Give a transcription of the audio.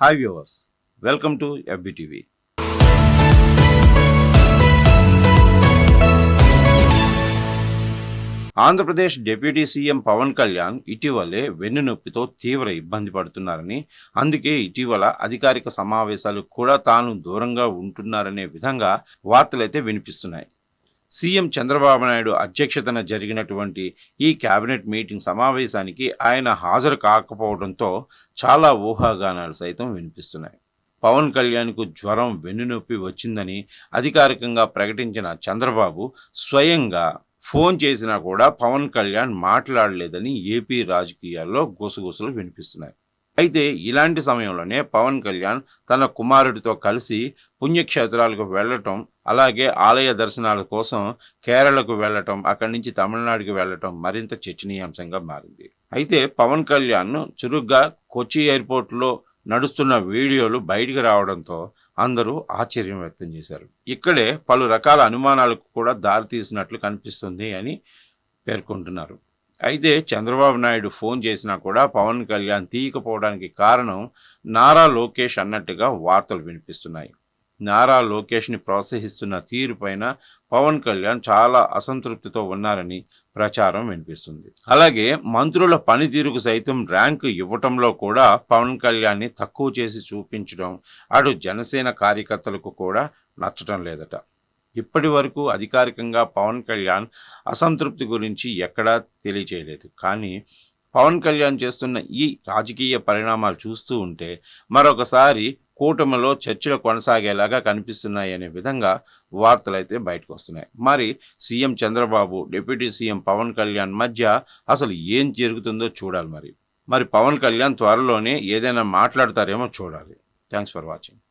Hi viewers, welcome to FBTV. Andhra Pradesh deputy CM Pawan Kalyan ఇటీవలే వెన్నునొప్పితో తీవ్ర ఇబ్బంది పడుతున్నారని, అందుకే ఇటీవల అధికారిక సమావేశాలు కూడా తాను దూరంగా ఉంటున్నారనే విధంగా వార్తలైతే వినిపిస్తున్నాయి. సీఎం చంద్రబాబు నాయుడు అధ్యక్షతన జరిగినటువంటి ఈ కేబినెట్ మీటింగ్ సమావేశానికి ఆయన హాజరు కాకపోవడంతో చాలా ఊహాగానాలు సైతం వినిపిస్తున్నాయి. పవన్ కళ్యాణ్కు జ్వరం, వెన్నునొప్పి వచ్చిందని అధికారికంగా ప్రకటించిన చంద్రబాబు స్వయంగా ఫోన్ చేసినా కూడా పవన్ కళ్యాణ్ మాట్లాడలేదని ఏపీ రాజకీయాల్లో గుసగుసలు వినిపిస్తున్నాయి. అయితే ఇలాంటి సమయంలోనే పవన్ కళ్యాణ్ తన కుమారుడితో కలిసి పుణ్యక్షేత్రాలకు వెళ్ళటం, అలాగే ఆలయ దర్శనాల కోసం కేరళకు వెళ్ళటం, అక్కడి నుంచి తమిళనాడుకి వెళ్ళటం మరింత చర్చనీయాంశంగా మారింది. అయితే పవన్ కళ్యాణ్ చురుగ్గా కొచ్చి ఎయిర్పోర్ట్లో నడుస్తున్న వీడియోలు బయటికి రావడంతో అందరూ ఆశ్చర్యం వ్యక్తం చేశారు. ఇక్కడే పలు రకాల అనుమానాలకు కూడా దారితీసినట్లు కనిపిస్తుంది అని పేర్కొంటున్నారు. అయితే చంద్రబాబు నాయుడు ఫోన్ చేసినా కూడా పవన్ కళ్యాణ్ తీయకపోవడానికి కారణం నారా లోకేష్ అన్నట్టుగా వార్తలు వినిపిస్తున్నాయి. నారా లోకేష్ని ప్రోత్సహిస్తున్న తీరుపైన పవన్ కళ్యాణ్ చాలా అసంతృప్తితో ఉన్నారని ప్రచారం వినిపిస్తుంది. అలాగే మంత్రుల పనితీరుకు సైతం ర్యాంకు ఇవ్వటంలో కూడా పవన్ కళ్యాణ్ని తక్కువ చేసి చూపించడం అటు జనసేన కార్యకర్తలకు కూడా నచ్చటం లేదట. ఇప్పటి వరకు అధికారికంగా పవన్ కళ్యాణ్ అసంతృప్తి గురించి ఎక్కడా తెలియచేయలేదు. కానీ పవన్ కళ్యాణ్ చేస్తున్న ఈ రాజకీయ పరిణామాలు చూస్తూ ఉంటే మరొకసారి కూటమిలో చర్చలు కొనసాగేలాగా కనిపిస్తున్నాయనే విధంగా వార్తలైతే బయటకు వస్తున్నాయి. మరి CM Chandrababu, deputy CM Pawan Kalyan మధ్య అసలు ఏం జరుగుతుందో చూడాలి. మరి పవన్ కళ్యాణ్ త్వరలోనే ఏదైనా మాట్లాడతారేమో చూడాలి. Thanks for watching.